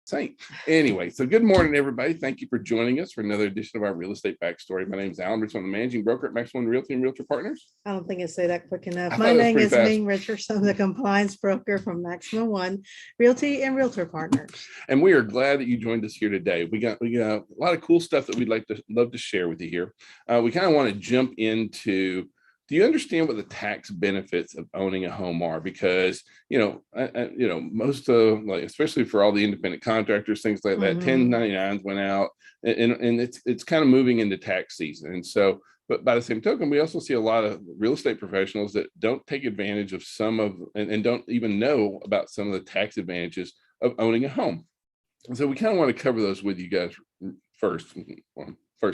Saint. Anyway, so good morning, everybody. Thank you for joining us for another edition of our real estate backstory. My name is Alan Richardson, the managing broker at Maximum Realty and Realtor Partners. I don't think I say that quick enough. I My thought it was name pretty is fast. Ming Richardson, the compliance broker from Maximum One Realty and Realtor Partners. And we are glad that you joined us here today. We got a lot of cool stuff that we'd love to share with you here. We kind of want to jump into, do you understand what the tax benefits of owning a home are? Because most of, like, especially for all the independent contractors, things like that, 1099s went out, and it's kind of moving into tax season. And so, but by the same token, we also see a lot of real estate professionals that don't take advantage of some of, and don't even know about some of the tax advantages of owning a home. And so we kind of want to cover those with you guys first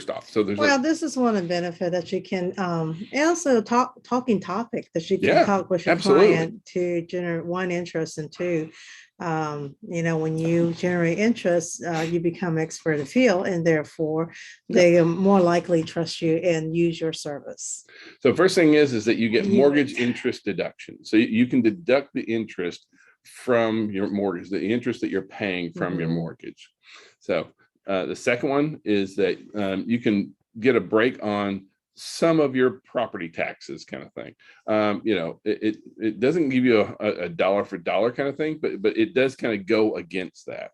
off. So this is one of the benefits that you can and also talking topic that you can talk with your client to generate one interest, and two, when you generate interest, you become expert in the field, and therefore they are more likely trust you and use your service. So first thing is that you get mortgage interest deduction. So you can deduct the interest from your mortgage, the interest that you're paying from your mortgage. So the second one is that you can get a break on some of your property taxes, kind of thing. It doesn't give you a dollar for dollar kind of thing, but it does kind of go against that.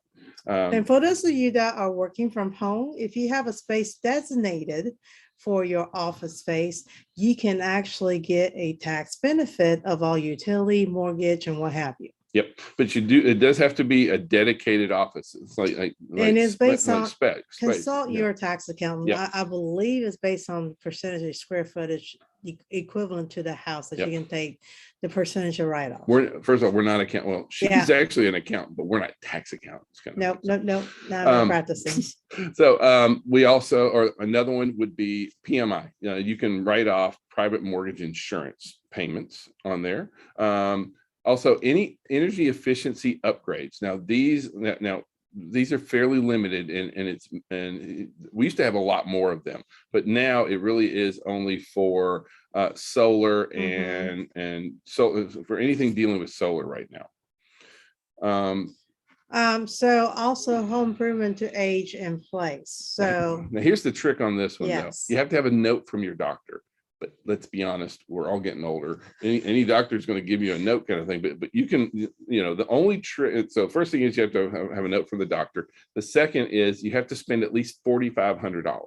And for those of you that are working from home, if you have a space designated for your office space, you can actually get a tax benefit of all utility, mortgage, and what have you. Yep, but it does have to be a dedicated office. It's and it's based on specs. Consult your tax accountant. Yep. I believe it's based on percentage of square footage equivalent to the house that you can take the percentage of write-off. First of all, we're not accountant. Well, she's actually an accountant, but we're not tax accountants. Nope, not practicing. So we also, or another one would be PMI. You can write off private mortgage insurance payments on there. Also, any energy efficiency upgrades. Now these are fairly limited, and we used to have a lot more of them, but now it really is only for solar and so for anything dealing with solar right now. So also home improvement to age in place. So now here's the trick on this one, yes. though. You have to have a note from your doctor. But let's be honest, we're all getting older. Any doctor is going to give you a note kind of thing, but you can, the only trick. So first thing is you have to have a note from the doctor. The second is you have to spend at least $4,500.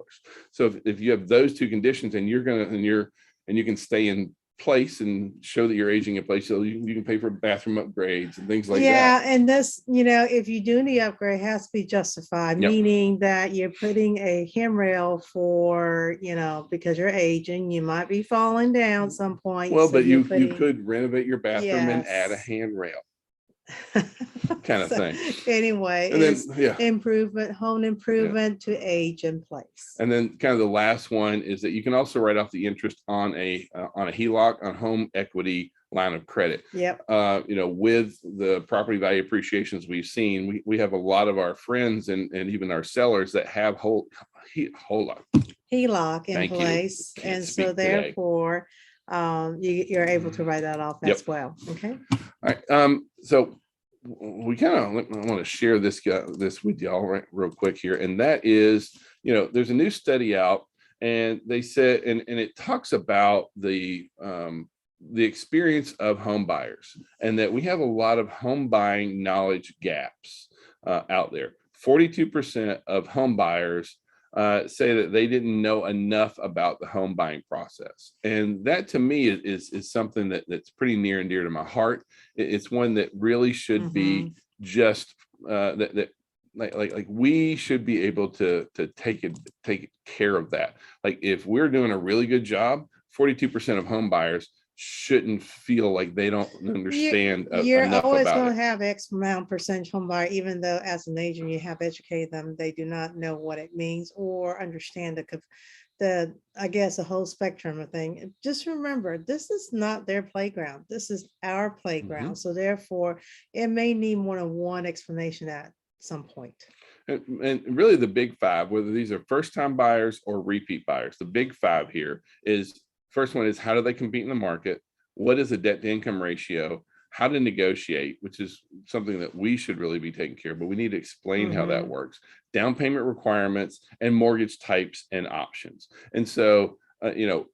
So if you have those two conditions, and you can stay in place and show that you're aging in place, so you can pay for bathroom upgrades and things like that. Yeah, and this, if you do the upgrade, it has to be justified, meaning that you're putting a handrail for, because you're aging, you might be falling down at some point. Well, so but you could renovate your bathroom and add a handrail. Kind of thing. Anyway, and then, home improvement to age in place. And then kind of the last one is that you can also write off the interest on a HELOC, on home equity line of credit. Yep. With the property value appreciations we've seen, we have a lot of our friends and even our sellers that have HELOC in place, and so therefore you're able to write that off as well. Okay. All right. So we I want to share this with y'all real quick here, and that is, there's a new study out, and they said, and it talks about the experience of home buyers, and that we have a lot of home buying knowledge gaps out there. 42% of home buyers say that they didn't know enough about the home buying process. And that to me is something that's pretty near and dear to my heart. It's one that really should be just like we should be able to take care of that. Like if we're doing a really good job, 42% of home buyers shouldn't feel like they don't understand you're enough always about going it. To have X amount percentage home buyer, even though as an agent you have educated them, they do not know what it means or understand the whole spectrum of thing. Just remember, this is not their playground. This is our playground. So therefore it may need more than one explanation at some point. And really the big five, whether these are first-time buyers or repeat buyers, the big five here is, first one is, how do they compete in the market? What is the debt to income ratio? how to negotiate, which is something that we should really be taking care of, but we need to explain how that works, down payment requirements, and mortgage types and options. And so,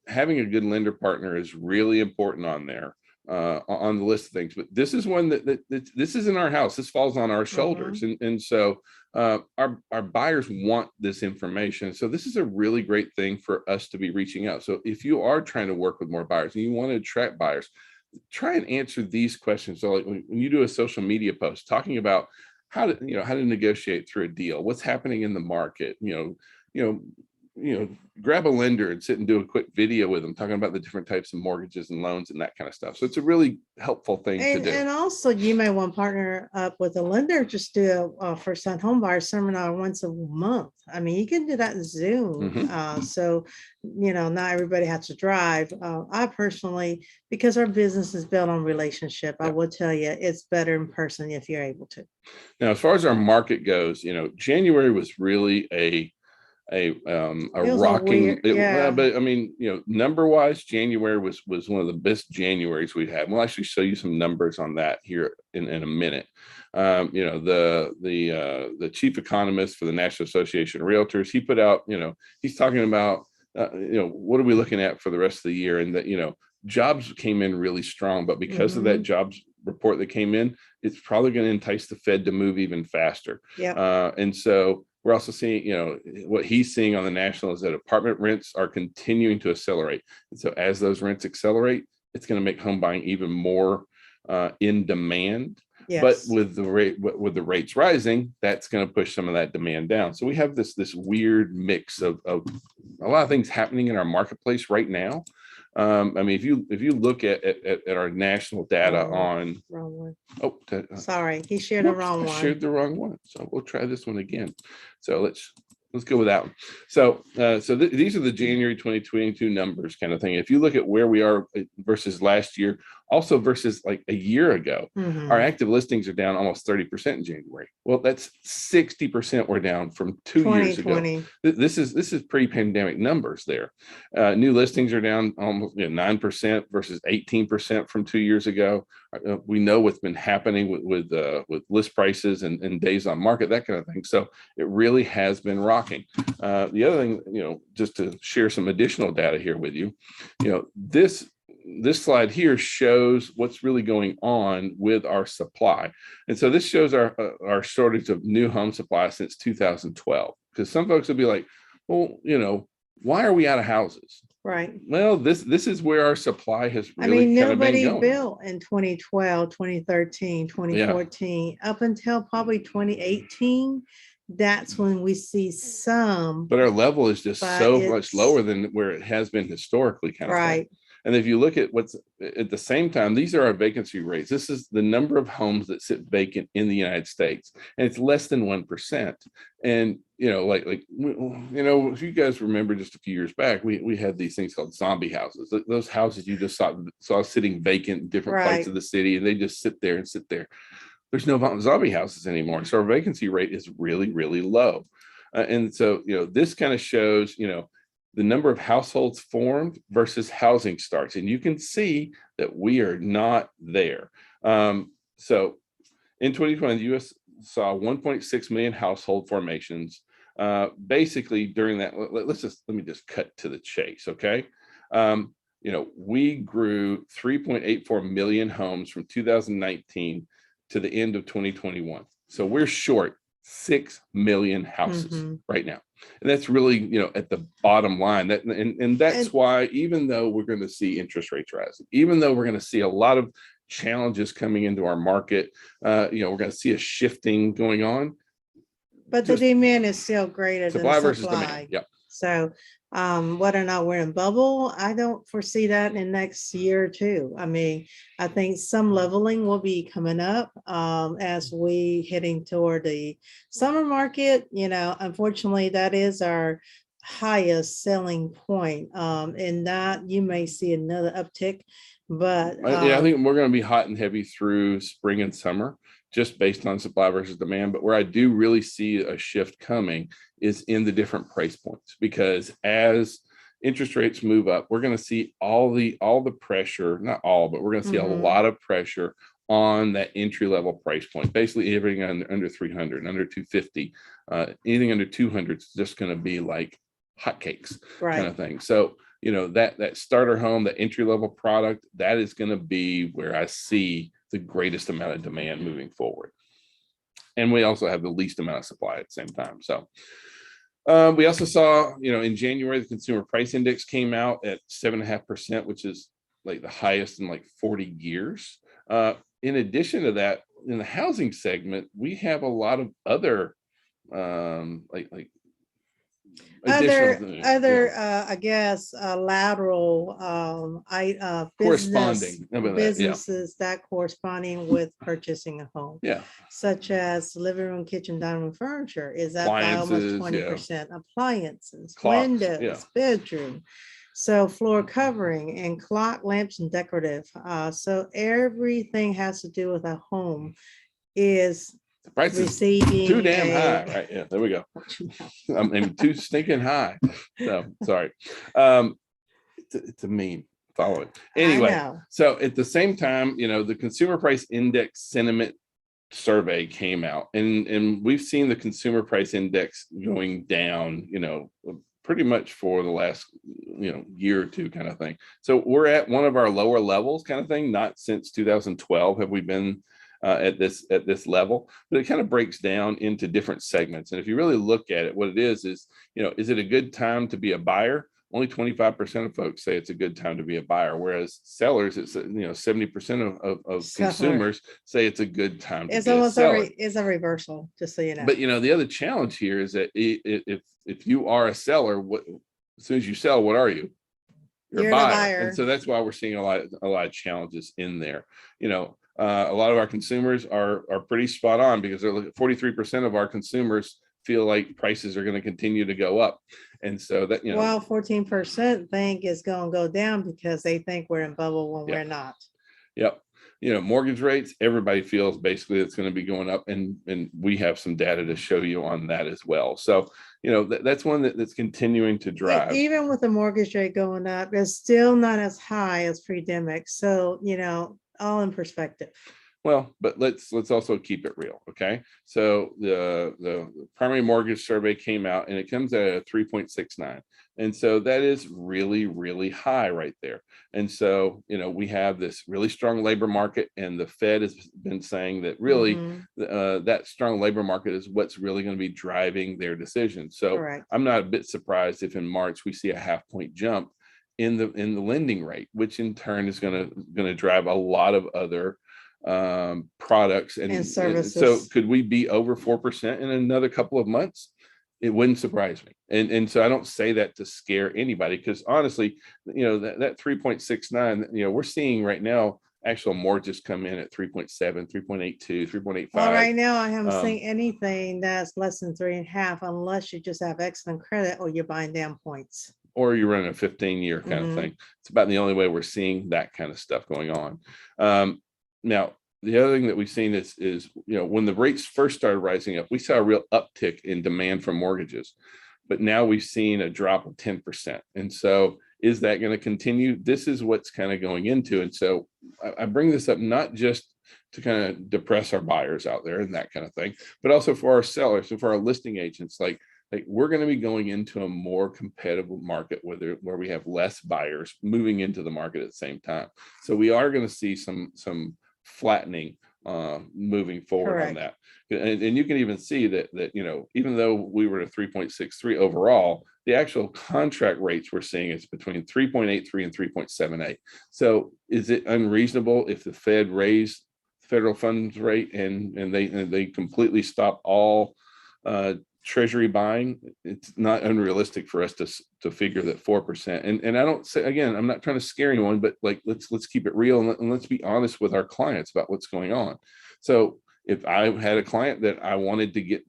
having a good lender partner is really important on there. On the list of things, but this is one that this is in our house. This falls on our shoulders, and so our buyers want this information. So this is a really great thing for us to be reaching out. So if you are trying to work with more buyers and you want to attract buyers, try and answer these questions. So like when you do a social media post talking about how to negotiate through a deal, what's happening in the market, grab a lender and sit and do a quick video with them talking about the different types of mortgages and loans and that kind of stuff. So it's a really helpful thing to do. And also you may want to partner up with a lender, just do a first-time home buyer seminar once a month. I mean, you can do that in Zoom. So, not everybody has to drive. I personally, because our business is built on relationship, I will tell you it's better in person if you're able to. Now, as far as our market goes, January was really a rocking, but I mean, number wise, January was one of the best Januaries we've had. We'll actually show you some numbers on that here in a minute. The chief economist for the National Association of Realtors, he put out, he's talking about, what are we looking at for the rest of the year? And that, jobs came in really strong, but because of that jobs report that came in, it's probably going to entice the Fed to move even faster. And so we're also seeing, what he's seeing on the national is that apartment rents are continuing to accelerate. And so as those rents accelerate, it's going to make home buying even more in demand. But with the rates rising, that's going to push some of that demand down. So we have this weird mix of a lot of things happening in our marketplace right now. I mean, if you look at our national data on wrong one. Sorry, he shared the wrong one. Shared the wrong one. So we'll try this one again. So let's go with that one. So these are the January 2022 numbers kind of thing. If you look at where we are versus last year, also versus like a year ago, our active listings are down almost 30% in January. Well, that's 60% we're down from 2 years ago. This is pre-pandemic numbers there. New listings are down almost 9% versus 18% from 2 years ago. We know what's been happening with list prices and days on market, that kind of thing. So it really has been rocking. The other thing, just to share some additional data here with you, this slide here shows what's really going on with our supply. And so this shows our shortage of new home supply since 2012. Because some folks will be like, well, why are we out of houses? Right. Well, this is where our supply has really nobody built in 2012, 2013, 2014, up until probably 2018. That's when we see some. But our level is just so much lower than where it has been historically, kind of thing. And if you look at what's at the same time, these are our vacancy rates. This is the number of homes that sit vacant in the United States, and it's less than 1%. And if you guys remember just a few years back, we had these things called zombie houses. Those houses you just saw sitting vacant in different parts of the city, and they just sit there and sit there. There's no zombie houses anymore, so our vacancy rate is really, really low. And so this kind of shows the number of households formed versus housing starts. And you can see that we are not there. So in 2020, the U.S. saw 1.6 million household formations. Basically during that, let me just cut to the chase, okay? We grew 3.84 million homes from 2019 to the end of 2021. So we're short 6 million houses right now. And that's really, at the bottom line. That's why, even though we're going to see interest rates rising, even though we're going to see a lot of challenges coming into our market, we're going to see a shifting going on. But the demand is still greater than supply versus demand. Yep. So whether or not we're in bubble, I don't foresee that in the next year or two. I mean, I think some leveling will be coming up as we heading toward the summer market. Unfortunately, that is our highest selling point. And that you may see another uptick. But I think we're going to be hot and heavy through spring and summer, just based on supply versus demand. But where I do really see a shift coming is in the different price points, because as interest rates move up, we're going to see all the pressure, not all, but we're going to see a lot of pressure on that entry level price point. Basically everything under 300, under 250, anything under 200 is just going to be like hotcakes kind of thing. So, that starter home, the entry level product, that is going to be where I see the greatest amount of demand moving forward. And we also have the least amount of supply at the same time. So we also saw, in January, the consumer price index came out at 7.5%, which is like the highest in like 40 years. In addition to that, in the housing segment, we have a lot of other like additional I guess lateral corresponding. How about that? Yeah. businesses that corresponding with purchasing a home, Yeah. such as living room, kitchen, dining room furniture is up by almost Appliances, 20%. Appliances, Clocks, windows, bedroom. So floor covering and clock, lamps, and decorative. So everything has to do with a home is The price is receiving too damn high, right? Yeah, there we go. I mean, too stinking high. So sorry. It's a meme. Follow it. I Anyway, know. so at the same time, the consumer price index sentiment survey came out, and we've seen the consumer price index going down, pretty much for the last, year or two kind of thing. So we're at one of our lower levels kind of thing. Not since 2012 have we been at this level, but it kind of breaks down into different segments. And if you really look at it, what it is, is it a good time to be a buyer? Only 25% of folks say it's a good time to be a buyer, whereas sellers, it's 70% of consumers say it's a good time to It's be a almost seller. it's a reversal, just so you know. But the other challenge here is that if you are a seller, as soon as you sell, what are you? You're a buyer. And so that's why we're seeing a lot of challenges in there. A lot of our consumers are pretty spot on, because they're looking at 43% of our consumers feel like prices are going to continue to go up. And so that, well, 14% think it's going to go down because they think we're in bubble when we're not. Yep. Mortgage rates, everybody feels basically it's going to be going up, and we have some data to show you on that as well. So, that's one that's continuing to drive. Even with the mortgage rate going up, it's still not as high as pre-pandemic. So, all in perspective. Well, but let's also keep it real. Okay. So the primary mortgage survey came out, and it comes at a 3.69. And so that is really, really high right there. And so, we have this really strong labor market, and the Fed has been saying that really that strong labor market is what's really going to be driving their decisions. So I'm not a bit surprised if in March we see a 0.5 point jump in the lending rate, which in turn is going to drive a lot of other products and services. So could we be over 4% in another couple of months? It wouldn't surprise me. And so I don't say that to scare anybody, because honestly, that 3.69, we're seeing right now actual mortgages come in at 3.7, 3.82, 3.85. Well, right now I haven't seen anything that's less than 3.5, unless you just have excellent credit or you're buying down points, or you're running a 15-year kind of thing. It's about the only way we're seeing that kind of stuff going on. Now, the other thing that we've seen is when the rates first started rising up, we saw a real uptick in demand for mortgages, but now we've seen a drop of 10%. And so is that going to continue? This is what's kind of going into. And so I bring this up not just to kind of depress our buyers out there and that kind of thing, but also for our sellers and for our listing agents. Like we're going to be going into a more competitive market where we have less buyers moving into the market at the same time. So we are going to see some flattening moving forward on that. And you can even see that even though we were at 3.63 overall, the actual contract rates we're seeing is between 3.83 and 3.78. So is it unreasonable if the Fed raised federal funds rate and they completely stop all treasury buying? It's not unrealistic for us to figure that 4%. And I don't say, again, I'm not trying to scare anyone, but like let's keep it real, and let's be honest with our clients about what's going on. So if I had a client that I wanted to get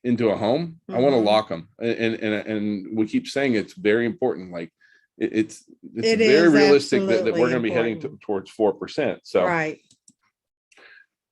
into a home, I want to lock them, and we keep saying it's very important. Like it's very realistic that we're going to be heading towards 4%. So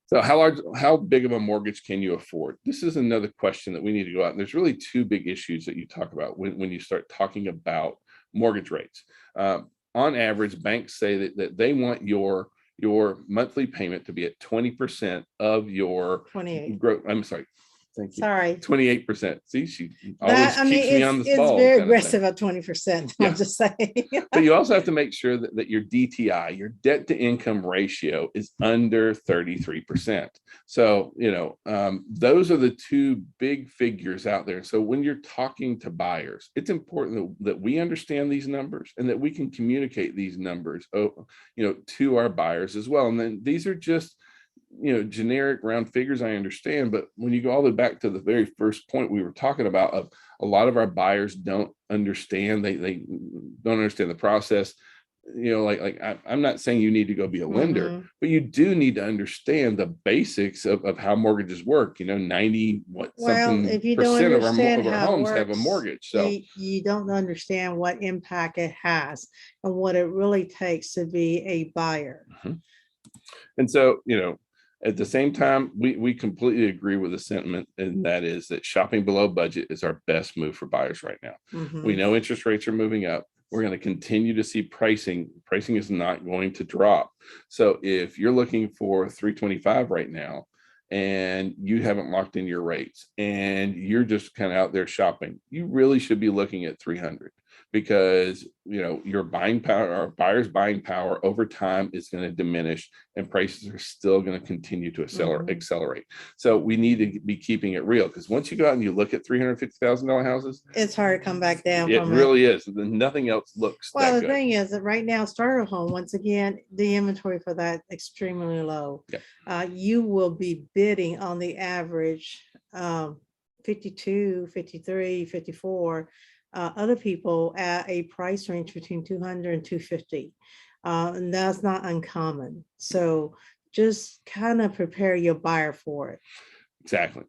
So how big of a mortgage can you afford? This is another question that we need to go out. And there's really two big issues that you talk about when you start talking about mortgage rates. On average, banks say that they want your your monthly payment to be at 20% of your 28. I'm sorry. Thank you. Sorry. 28%. See, she That, always I mean, keeps me on the it's ball. very kind of thing. aggressive at 20%. Yeah. I'm just saying. But you also have to make sure that your DTI, your debt to income ratio, is under 33%. So, those are the two big figures out there. So when you're talking to buyers, it's important that we understand these numbers and that we can communicate these numbers, to our buyers as well. And then these are just, generic round figures, I understand, but when you go all the way back to the very first point we were talking about, of a lot of our buyers don't understand, they don't understand the process. I'm not saying you need to go be a lender, but you do need to understand the basics of how mortgages work. 90 Well, if you don't percent of understand our how it homes have a works, mortgage. So you don't understand what impact it has and what it really takes to be a buyer. And so, at the same time, we completely agree with the sentiment, and that is that shopping below budget is our best move for buyers right now. We know interest rates are moving up. We're going to continue to see pricing. Pricing is not going to drop. So if you're looking for 325 right now, and you haven't locked in your rates and you're just kind of out there shopping, you really should be looking at 300, because your buying power, our buyers' buying power over time is going to diminish, and prices are still going to continue to accelerate. So we need to be keeping it real, because once you go out and you look at $350,000 houses, it's hard to come back down. It really is. Nothing else looks well, that the good. thing is that right now, starter home, once again, the inventory for that extremely low. You will be bidding on the average 52, 53, 54. Other people at a price range between 200 and 250. And that's not uncommon. So just kind of prepare your buyer for it. Exactly.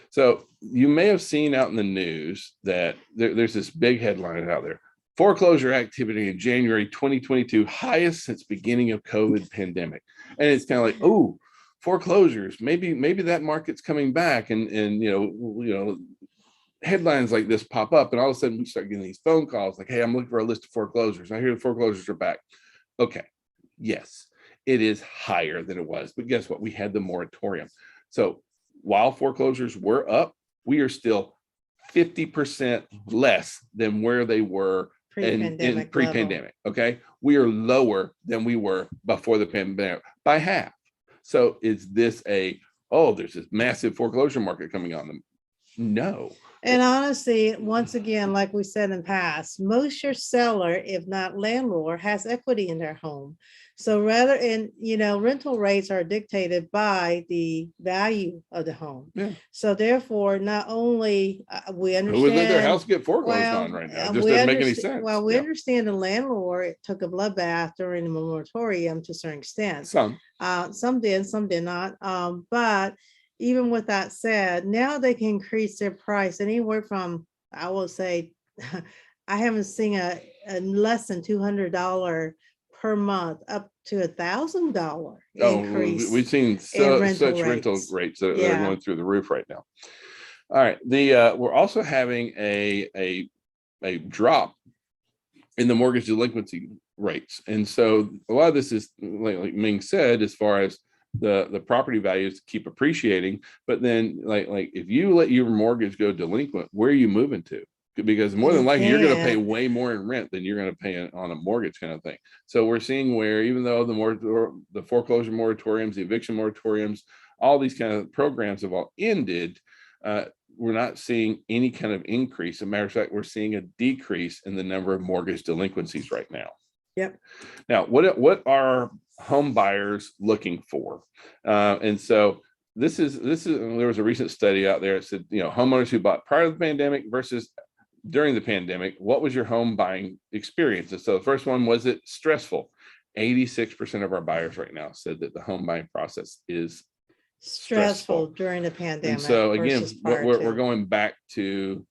So you may have seen out in the news that there's this big headline out there: foreclosure activity in January 2022, highest since beginning of COVID pandemic. And it's kind of like, oh, foreclosures, maybe that market's coming back, and headlines like this pop up, and all of a sudden we start getting these phone calls like, hey, I'm looking for a list of foreclosures. I hear the foreclosures are back. Okay, yes, it is higher than it was, but guess what? We had the moratorium. So while foreclosures were up, we are still 50% less than where they were in pre-pandemic. Okay, we are lower than we were before the pandemic by half. So is this there's this massive foreclosure market coming on them? No. And honestly, once again, like we said in the past, most your seller, if not landlord, has equity in their home. So rental rates are dictated by the value of the home. So therefore, not only we understand who would let their house get foreclosed on right now, it just doesn't make any sense. Well, we understand the landlord took a bloodbath during the moratorium to a certain extent. Some did, some did not. But even with that said, now they can increase their price anywhere from, I will say, I haven't seen a less than $200 per month up to $1,000 increase. We've seen such rental rates that are going through the roof right now. All right, we're also having a drop in the mortgage delinquency rates, and so a lot of this is like Ming said, as far as the property values keep appreciating, but then like if you let your mortgage go delinquent, where are you moving to? Because more than likely you're going to pay way more in rent than you're going to pay on a mortgage kind of thing. So we're seeing where, even though the foreclosure moratoriums, the eviction moratoriums, all these kind of programs have all ended, we're not seeing any kind of increase. As a matter of fact, we're seeing a decrease in the number of mortgage delinquencies right now. Yep. Now, what are home buyers looking for? And so this is there was a recent study out there that said, homeowners who bought prior to the pandemic versus during the pandemic, what was your home buying experience? And so the first one, was it stressful? 86% of our buyers right now said that the home buying process is stressful during the pandemic. And so again, we're going back to,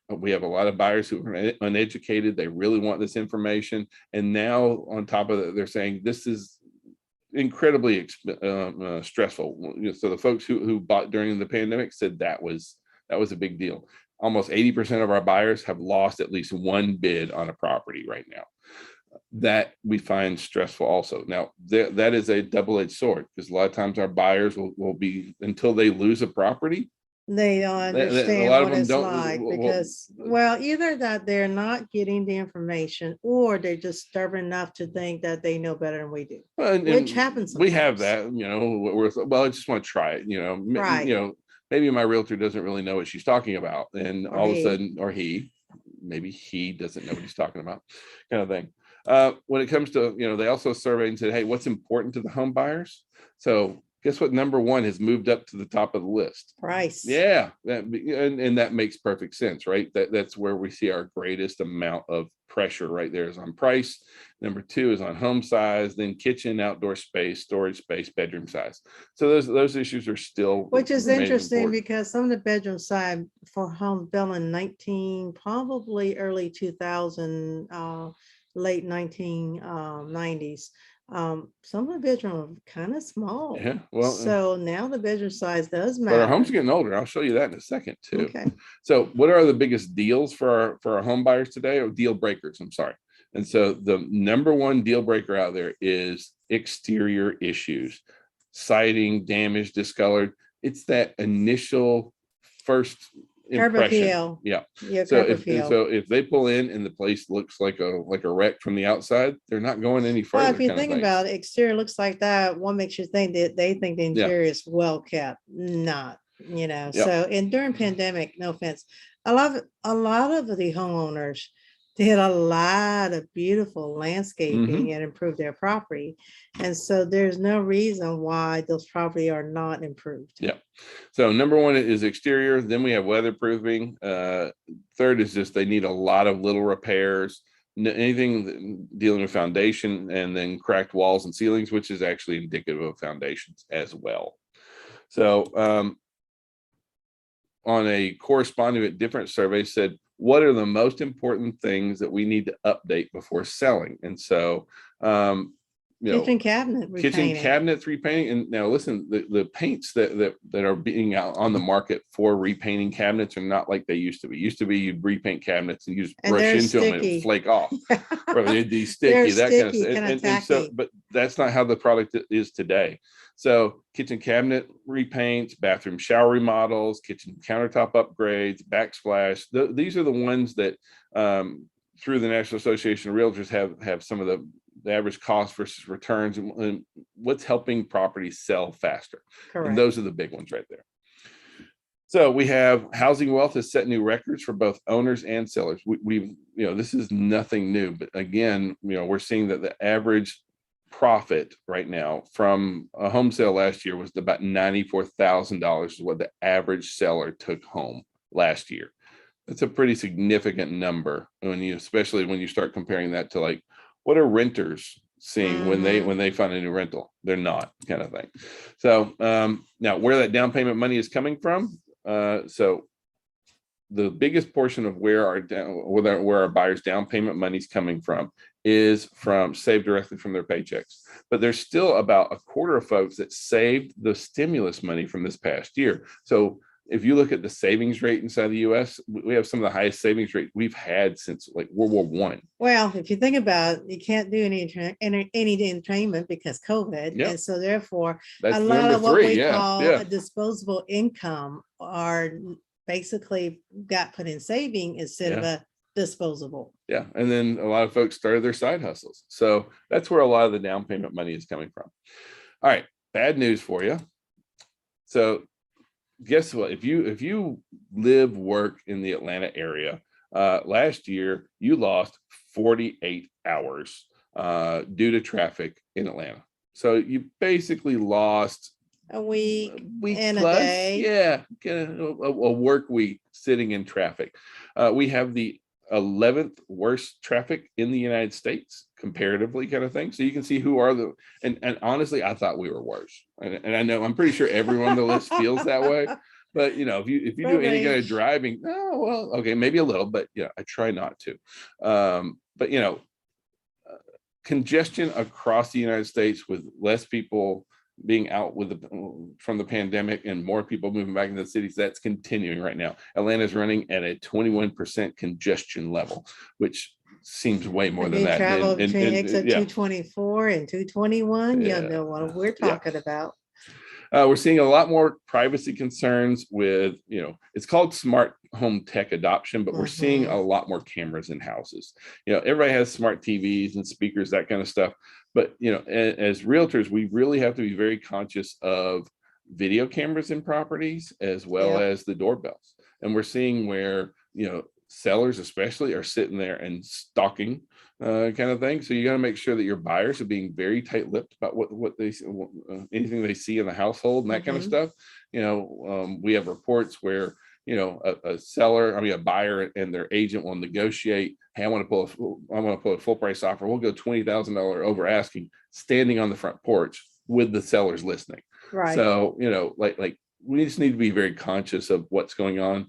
we have a lot of buyers who are uneducated. They really want this information. And now on top of that, they're saying this is incredibly stressful. So the folks who bought during the pandemic said that was a big deal. Almost 80% of our buyers have lost at least one bid on a property right now. that we find stressful also. Now, that is a double-edged sword, because a lot of times our buyers will be, until they lose a property, They don't a understand lot of what them it's don't. like because, well, either that they're not getting the information or they're just stubborn enough to think that they know better than we do, which happens We have sometimes. that, well, I just want to try it, Right. maybe my realtor doesn't really know what she's talking about, and Or all of a he. sudden, or maybe he doesn't know what he's talking about, kind of thing. When it comes to, they also surveyed and said, hey, what's important to the home buyers? So guess what? Number one has moved up to the top of the list. Price. Yeah, and that makes perfect sense, right? That's where we see our greatest amount of pressure right there, is on price. Number two is on home size, then kitchen, outdoor space, storage space, bedroom size. So those issues are still, Which is remain interesting important. because some of the bedroom side for home built in 19, probably early 2000, late 1990s. Some of the bedroom are kind of small. Yeah, well, So now the bedroom size does but our homes matter. are getting older. I'll show you that in a second too. Okay. So what are the biggest deals for our home buyers today, or deal breakers? I'm sorry. And so the number one deal breaker out there is exterior issues, siding, damage, discolored. It's that initial first Curb impression. appeal. Yeah. Yeah, So curb appeal. if they pull in and the place looks like a wreck from the outside, they're not going any Well, further. if you think about it, exterior looks like that, what makes you think that they think the Yeah. interior is well kept? Not, Yeah. So, and during pandemic, no offense, a lot of the homeowners did a lot of beautiful landscaping and improved their property. And so there's no reason why those property are not improved. Yeah. So number one is exterior. Then we have weatherproofing. Third is just they need a lot of little repairs. Anything dealing with foundation, and then cracked walls and ceilings, which is actually indicative of foundations as well. So on a corresponding but different survey said, what are the most important things that we need to update before selling? And so kitchen cabinet repainting. Kitchen cabinets repainting. And now listen, the paints that are being out on the market for repainting cabinets are not like they used to be. Used to be you'd repaint cabinets and you just brush into them and it would flake off, or they'd be sticky, that kind of stuff. And so, but that's not how the product is today. So kitchen cabinet repaints, bathroom shower remodels, kitchen countertop upgrades, backsplash. These are the ones that through the National Association of Realtors have some of the average cost versus returns, and what's helping properties sell faster. Correct. And those are the big ones right there. So we have housing wealth has set new records for both owners and sellers. We this is nothing new, but again, we're seeing that the average profit right now from a home sale last year was about $94,000 is what the average seller took home last year. That's a pretty significant number especially when you start comparing that to like, what are renters seeing when they find a new rental? They're not, kind of thing. So now where that down payment money is coming from. So the biggest portion of where our buyers down payment money is coming from is saved directly from their paychecks. But there's still about a quarter of folks that saved the stimulus money from this past year. So if you look at the savings rate inside the U.S., we have some of the highest savings rates we've had since like World War I. Well, if you think about it, you can't do any entertainment because COVID. Yep. And so therefore, that's a lot of what we call a disposable income are basically got put in saving instead of a disposable. Yeah. And then a lot of folks started their side hustles. So that's where a lot of the down payment money is coming from. All right. Bad news for you. So guess what? If you live, work in the Atlanta area, last year you lost 48 hours due to traffic in Atlanta. So you basically lost a week and plus, a day. Yeah, a work week sitting in traffic. We have the 11th worst traffic in the United States comparatively, kind of thing. So you can see who are and honestly, I thought we were worse. And I know, I'm pretty sure everyone on the list feels that way. But if you do any kind of driving, oh well, okay, maybe a little, but I try not to. But congestion across the United States with less people being out from the pandemic and more people moving back into the cities, that's continuing right now. Atlanta is running at a 21% congestion level, which seems way more If than you that. travel between exit Yeah, 224 and 221, you'll yeah, know what we're yeah. talking about. We're seeing a lot more privacy concerns with, it's called smart home tech adoption, but we're seeing a lot more cameras in houses. Everybody has smart TVs and speakers, that kind of stuff. But, as realtors, we really have to be very conscious of video cameras in properties as well Yep. as the doorbells. And we're seeing where, sellers especially are sitting there and stalking kind of thing. So you got to make sure that your buyers are being very tight-lipped about what they anything they see in the household and that kind of stuff. We have reports where a buyer and their agent will negotiate. Hey, I want to pull a full price offer. We'll go $20,000 over asking, standing on the front porch with the sellers listening. Right. So like we just need to be very conscious of what's going on.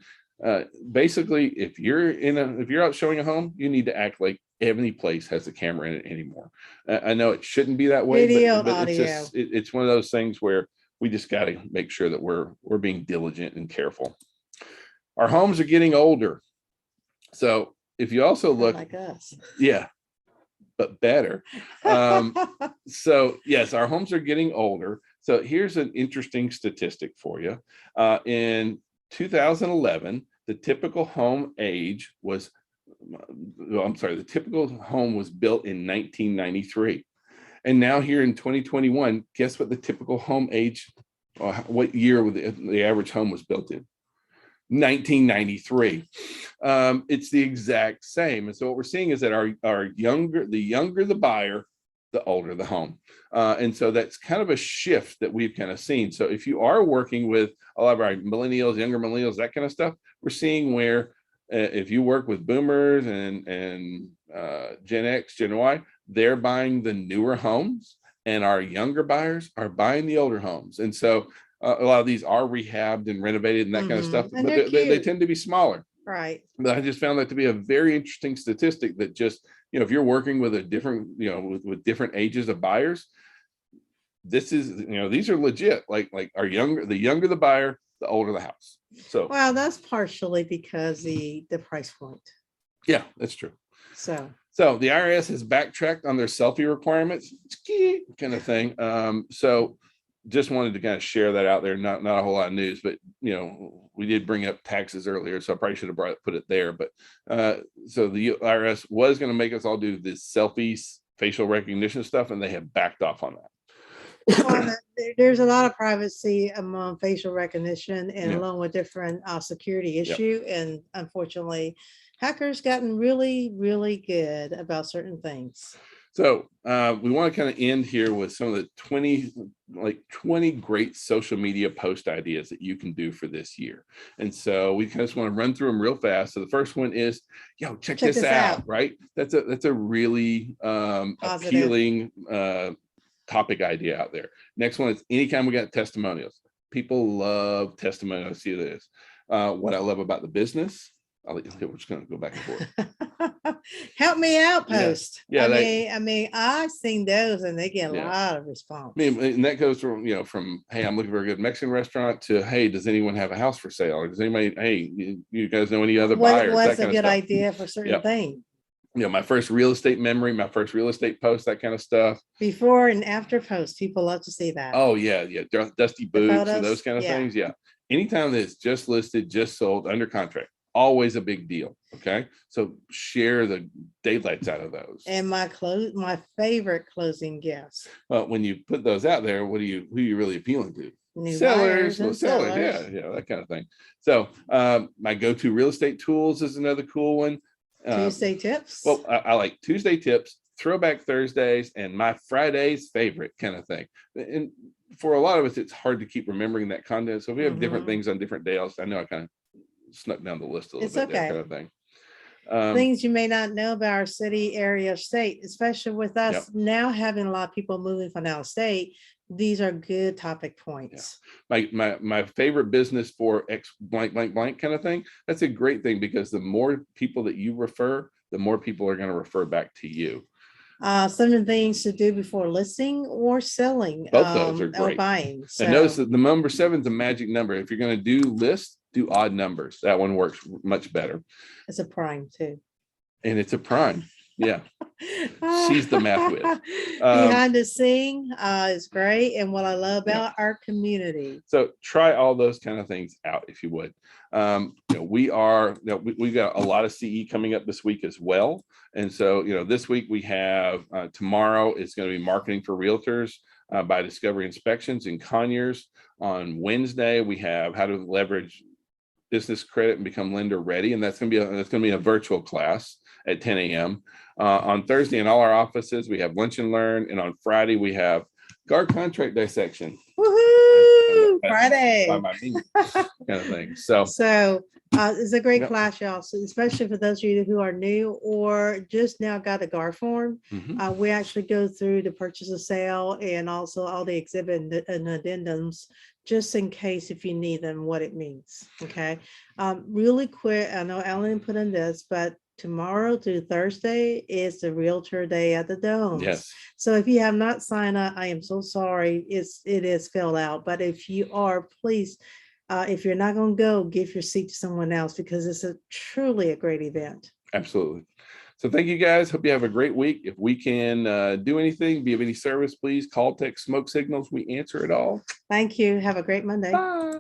Basically, if you're out showing a home, you need to act like every place has a camera in it anymore. I know it shouldn't be that way, Video, but audio. it's just it's one of those things where we just got to make sure that we're being diligent and careful. Our homes are getting older, so if you also look like us, yeah, but better. So yes, our homes are getting older. So here's an interesting statistic for you. In 2011, the typical home age was, the typical home was built in 1993. And now here in 2021, guess what the typical home age, what year the average home was built in? 1993. It's the exact same. And so what we're seeing is that the younger the buyer, the older the home. And so that's kind of a shift that we've kind of seen. So if you are working with a lot of our millennials, younger millennials, that kind of stuff, we're seeing where if you work with boomers and Gen X, Gen Y, they're buying the newer homes, and our younger buyers are buying the older homes. And so a lot of these are rehabbed and renovated and that kind of stuff, and but they tend to be smaller. Right. But I just found that to be a very interesting statistic that just, if you're working with a different, with different ages of buyers, this is, these are legit. Like the younger the buyer, the older the house. So, well, that's partially because the price point. Yeah, that's true. So the IRS has backtracked on their selfie requirements, kind of thing. So just wanted to kind of share that out there. Not a whole lot of news, but we did bring up taxes earlier, so I probably should have put it there. But so the IRS was going to make us all do this selfies, facial recognition stuff, and they have backed off on that. Well, there's a lot of privacy among facial recognition and along with different security issue, and unfortunately, hackers gotten really, really good about certain things. So we want to kind of end here with some of the 20 great social media post ideas that you can do for this year. And so we just want to run through them real fast. So the first one is, check this out, right? That's a really appealing topic idea out there. Next one is anytime we got testimonials. People love testimonials. See this. What I love about the business. We're just going to go back and forth. Help me out, post. Yeah, I mean, I've seen those and they get a lot of response. And that goes from, from, hey, I'm looking for a good Mexican restaurant to, hey, does anyone have a house for sale? Or does anybody, hey, you guys know any other buyers? What's a good idea for certain things? My first real estate memory, my first real estate post, that kind of stuff. Before and after post, people love to see that. Oh, yeah. Dusty boots and those kind of things. Yeah. Anytime that it's just listed, just sold, under contract, always a big deal. Okay. So share the daylights out of those. And my favorite closing gifts. Well, when you put those out there, who are you really appealing to? New sellers. sellers. Yeah, that kind of thing. So my go-to real estate tools is another cool one. Tuesday tips. Well, I like Tuesday tips, Throwback Thursdays, and my Friday's favorite kind of thing. And for a lot of us, it's hard to keep remembering that content. So we have different things on different days. I know I kind of snuck down the list a little bit. Okay. That kind of thing. Things you may not know about our city, area, state, especially with us now having a lot of people moving from out of state. These are good topic points. My favorite business for X blank kind of thing. That's a great thing because the more people that you refer, the more people are going to refer back to you. Some of the things to do before listing or selling. Both those are great. Or buying. So. And notice that the number 7 is a magic number. If you're going to do lists, do odd numbers. That one works much better. It's a prime too. And it's a prime. Yeah, she's the math whiz. Behind the scene is great. And what I love Yeah. about our community. So try all those kind of things out if you would. We've got a lot of CE coming up this week as well. And so, this week we have tomorrow is going to be marketing for realtors by Discovery Inspections in Conyers. On Wednesday, we have how to leverage business credit and become lender ready. And that's going to be a virtual class at 10 a.m. On Thursday in all our offices, we have lunch and learn. And on Friday, we have guard contract dissection. Woohoo! Friday. Kind of thing. So it's a great Yep. class, y'all. So especially for those of you who are new or just now got a GAR form. We actually go through the purchase and sale and also all the exhibit and addendums, just in case if you need them, what it means. Okay. Really quick, I know Alan put in this, but tomorrow through Thursday is the Realtor Day at the Dome. yes, So if you have not signed up, I am so sorry. It is filled out. But if you are, please, if you're not going to go, give your seat to someone else because it's truly a great event. absolutely. So thank you guys. Hope you have a great week. If we can do anything, be of any service, please call, text, smoke signals. We answer it all. Thank you. Have a great Monday. Bye.